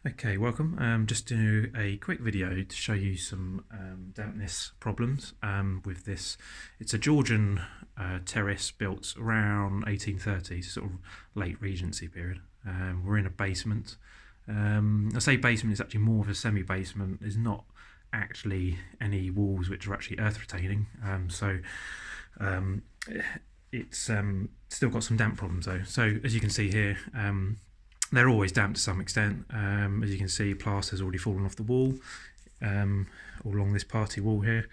Okay, welcome. Just do a quick video to show you some dampness problems with this. It's a Georgian terrace built around 1830s, sort of late Regency period. We're in a basement. I say basement, it's actually more of a semi-basement. There's not actually any walls which are actually earth retaining. It's still got some damp problems though. So as you can see here, they're always damp to some extent. As you can see, plaster's already fallen off the wall, all along this party wall here.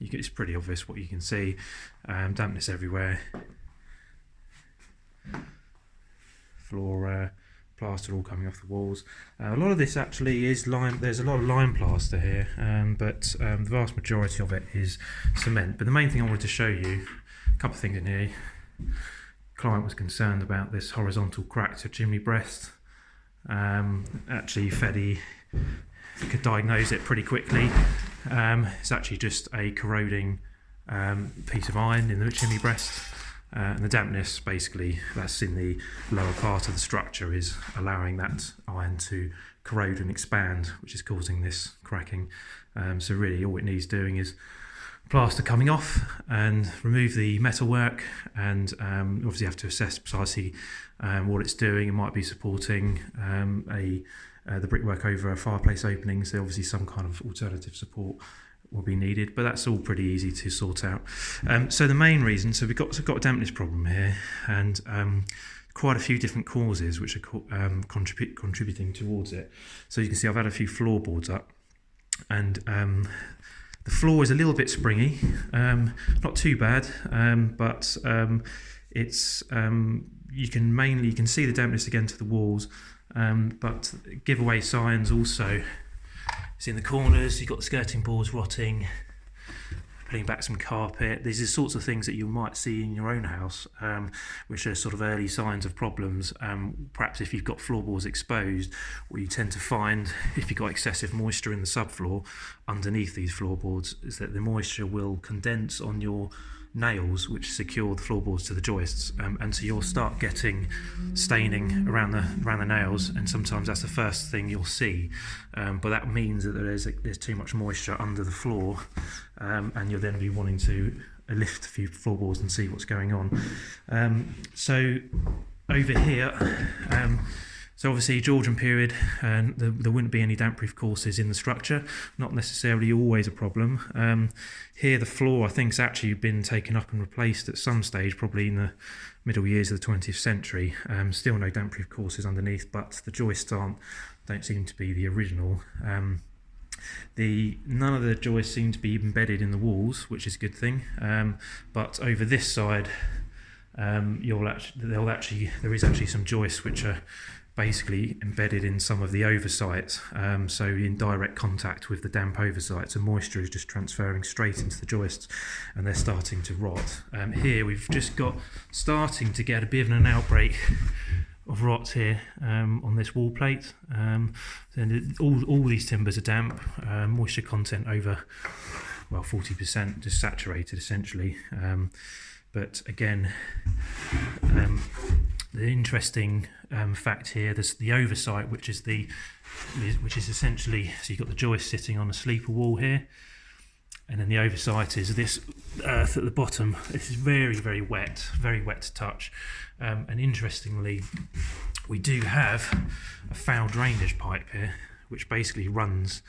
It's pretty obvious what you can see. Dampness everywhere. Floor plaster all coming off the walls. A lot of this actually is lime. There's a lot of lime plaster here, but the vast majority of it is cement. But the main thing I wanted to show you, a couple of things in here. Client was concerned about this horizontal crack to chimney breast. Actually, Feddy could diagnose it pretty quickly. It's actually just a corroding piece of iron in the chimney breast. And the dampness, basically, that's in the lower part of the structure, is allowing that iron to corrode and expand, which is causing this cracking. So really all it needs doing is plaster coming off and remove the metalwork, and obviously have to assess precisely what it's doing. It might be supporting the brickwork over a fireplace opening, so obviously some kind of alternative support will be needed, but that's all pretty easy to sort out. So the main reason, so we've got a dampness problem here, and quite a few different causes which are contributing towards it. So you can see I've had a few floorboards up, and the floor is a little bit springy, not too bad, but it's you can see the dampness again to the walls, but giveaway signs also. It's in the corners. You've got the skirting boards rotting, putting back some carpet. These are the sorts of things that you might see in your own house, which are sort of early signs of problems. Perhaps if you've got floorboards exposed, what you tend to find, if you've got excessive moisture in the subfloor underneath these floorboards, is that the moisture will condense on your nails which secure the floorboards to the joists, and so you'll start getting staining around the nails, and sometimes that's the first thing you'll see, but that means that there's too much moisture under the floor, and you'll then be wanting to lift a few floorboards and see what's going on. So over here, so obviously Georgian period, and there wouldn't be any damp-proof courses in the structure, not necessarily always a problem. Here the floor I think has actually been taken up and replaced at some stage, probably in the middle years of the 20th century. Still no damp-proof courses underneath, but the joists don't seem to be the original. None of the joists seem to be embedded in the walls, which is a good thing, but over this side there is actually some joists which are basically embedded in some of the oversight, so in direct contact with the damp oversight, so moisture is just transferring straight into the joists and they're starting to rot. Here we've just starting to get a bit of an outbreak of rot here on this wall plate, and all these timbers are damp, moisture content over 40%, just saturated essentially. But again, the interesting fact here, there's the oversight, which is essentially, so you've got the joist sitting on a sleeper wall here, and then the oversight is this earth at the bottom. This is very, very wet to touch, and interestingly, we do have a foul drainage pipe here, which basically runs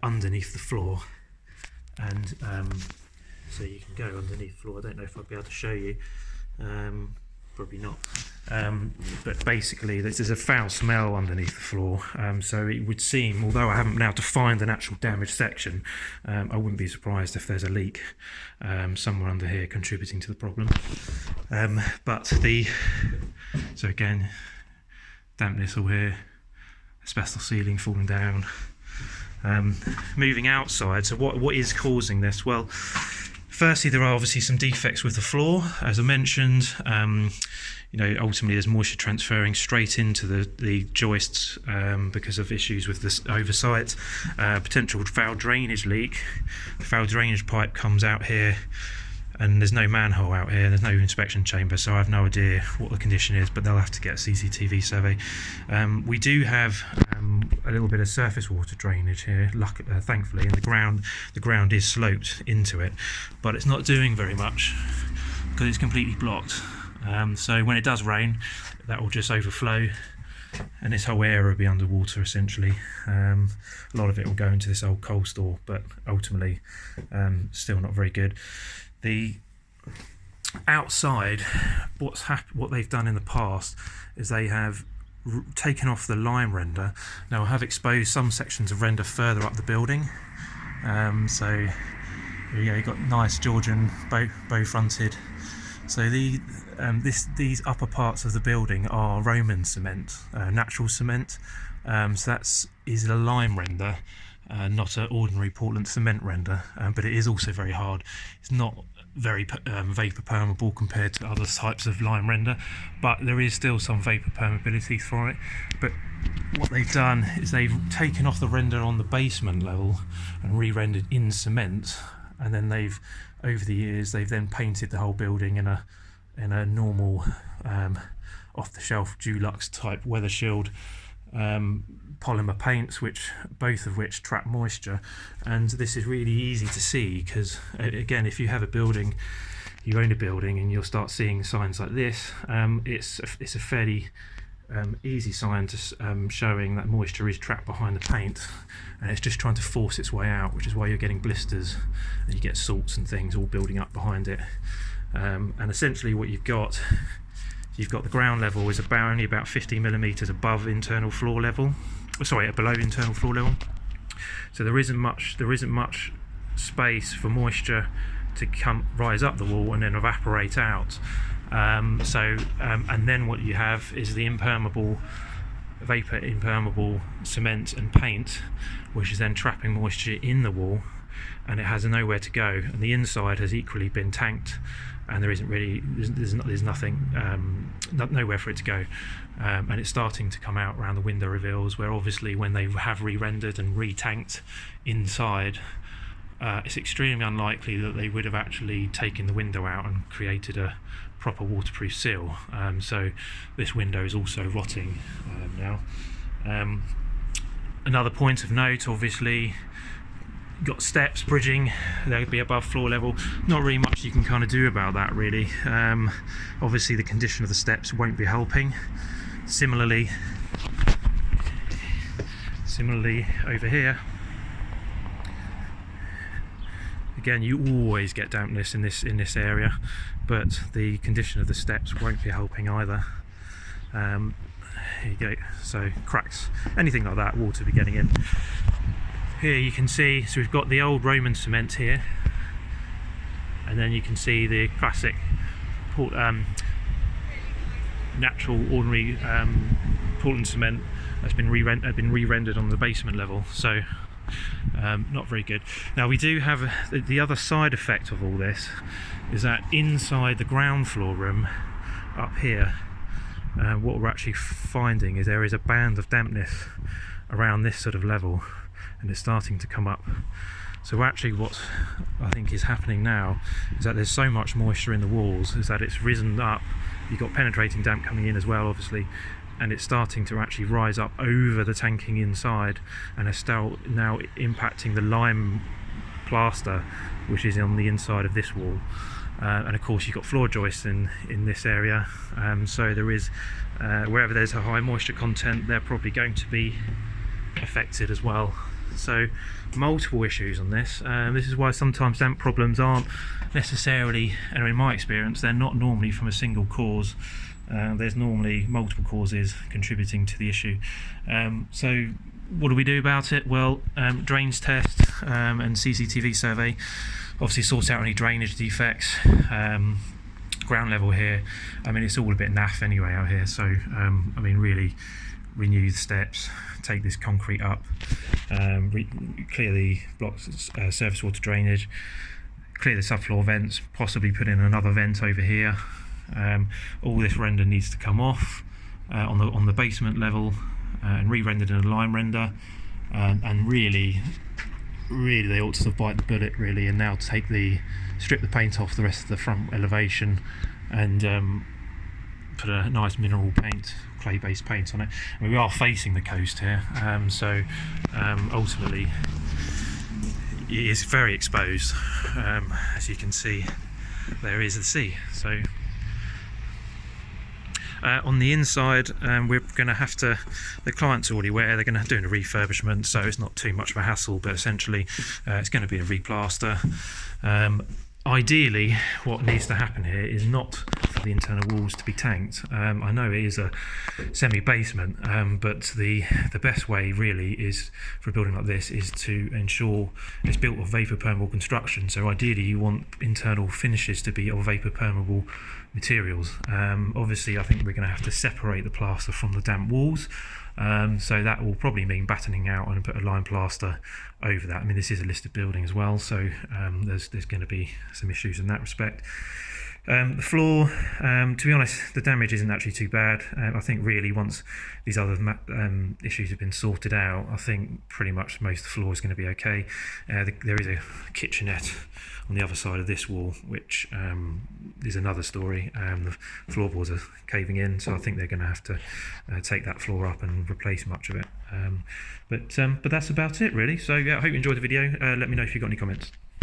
underneath the floor, and so you can go underneath the floor. I don't know if I'll be able to show you. Probably not. But basically there's a foul smell underneath the floor, so it would seem, although I haven't now defined an actual damaged section, I wouldn't be surprised if there's a leak somewhere under here contributing to the problem. So again, dampness all here, asbestos ceiling falling down. Moving outside, so what is causing this? Well, firstly, there are obviously some defects with the floor, as I mentioned. Ultimately there's moisture transferring straight into the joists because of issues with this oversight. Potential foul drainage leak. The foul drainage pipe comes out here and there's no manhole out here, there's no inspection chamber, so I have no idea what the condition is, but they'll have to get a CCTV survey. We do have a little bit of surface water drainage here, thankfully, and the ground is sloped into it, but it's not doing very much because it's completely blocked. So when it does rain, that will just overflow and this whole area will be underwater essentially. A lot of it will go into this old coal store, but ultimately still not very good. The outside, what they've done in the past is they have taken off the lime render. Now I have exposed some sections of render further up the building, so yeah, you've got nice Georgian bow fronted. So these upper parts of the building are Roman cement, natural cement. So is a lime render, not an ordinary Portland cement render, but it is also very hard. It's not very vapor permeable compared to other types of lime render, but there is still some vapor permeability for it. But what they've done is they've taken off the render on the basement level and re-rendered in cement, and then over the years they've then painted the whole building in a normal off-the-shelf Dulux type weather shield polymer paints, both of which trap moisture. And this is really easy to see because again, if you have you own a building and you'll start seeing signs like this, it's a fairly easy sign to showing that moisture is trapped behind the paint, and it's just trying to force its way out, which is why you're getting blisters and you get salts and things all building up behind it. And essentially what you've got the ground level is only about 50 millimeters above internal floor level, below internal floor level. So there isn't much space for moisture to rise up the wall and then evaporate out. And then what you have is the vapor impermeable cement and paint, which is then trapping moisture in the wall, and it has nowhere to go. And the inside has equally been tanked, and there's nothing, nowhere for it to go. And it's starting to come out around the window reveals, where obviously when they have re-rendered and re-tanked inside, it's extremely unlikely that they would have actually taken the window out and created a proper waterproof seal. So this window is also rotting now. Another point of note, obviously, you've got steps bridging, they would be above floor level. Not really much you can kind of do about that really. Obviously the condition of the steps won't be helping. Similarly over here, again, you always get dampness in this area, but the condition of the steps won't be helping either. Here you go, so cracks, anything like that, water will be getting in. Here you can see, so we've got the old Roman cement here, and then you can see the classic natural ordinary Portland cement that's been re-rendered on the basement level. So not very good. Now we do have the other side effect of all this is that inside the ground floor room up here, what we're actually finding is there is a band of dampness around this sort of level, and it's starting to come up. So actually what I think is happening now is that there's so much moisture in the walls is that it's risen up. You've got penetrating damp coming in as well, obviously, and it's starting to actually rise up over the tanking inside, and it's still now impacting the lime plaster which is on the inside of this wall. And of course you've got floor joists in this area, so there is wherever there's a high moisture content, they're probably going to be affected as well. So multiple issues on this. This is why sometimes damp problems aren't necessarily, and in my experience, they're not normally from a single cause. There's normally multiple causes contributing to the issue. So what do we do about it? Well, drains test and CCTV survey. Obviously sort out any drainage defects. Ground level here, I mean, it's all a bit naff anyway out here, so I mean, really renew the steps, take this concrete up, clear the blocks, surface water drainage, clear the subfloor vents, possibly put in another vent over here. All this render needs to come off on the basement level and re-rendered in a lime render, and really really they ought to sort of bite the bullet really, and now strip the paint off the rest of the front elevation and put a nice mineral paint, clay-based paint on it. I mean, we are facing the coast here, so ultimately it is very exposed. As you can see, there is the sea. So on the inside, we're going to have to, the client's already aware, they're going to do a refurbishment, so it's not too much of a hassle, but essentially it's going to be a replaster. Ideally, what needs to happen here is not for the internal walls to be tanked. I know it is a semi-basement, but the best way really is for a building like this is to ensure it's built of vapor permeable construction. So ideally you want internal finishes to be of vapor permeable materials. Obviously I think we're going to have to separate the plaster from the damp walls. So that will probably mean battening out and put a lime plaster over that. I mean, this is a listed building as well, so there's going to be some issues in that respect. The floor, to be honest, the damage isn't actually too bad. I think really once these other issues have been sorted out, I think pretty much most of the floor is going to be okay. There is a kitchenette on the other side of this wall, which is another story. The floorboards are caving in, so I think they're going to have to take that floor up and replace much of it. But that's about it really. So yeah, I hope you enjoyed the video. Let me know if you've got any comments.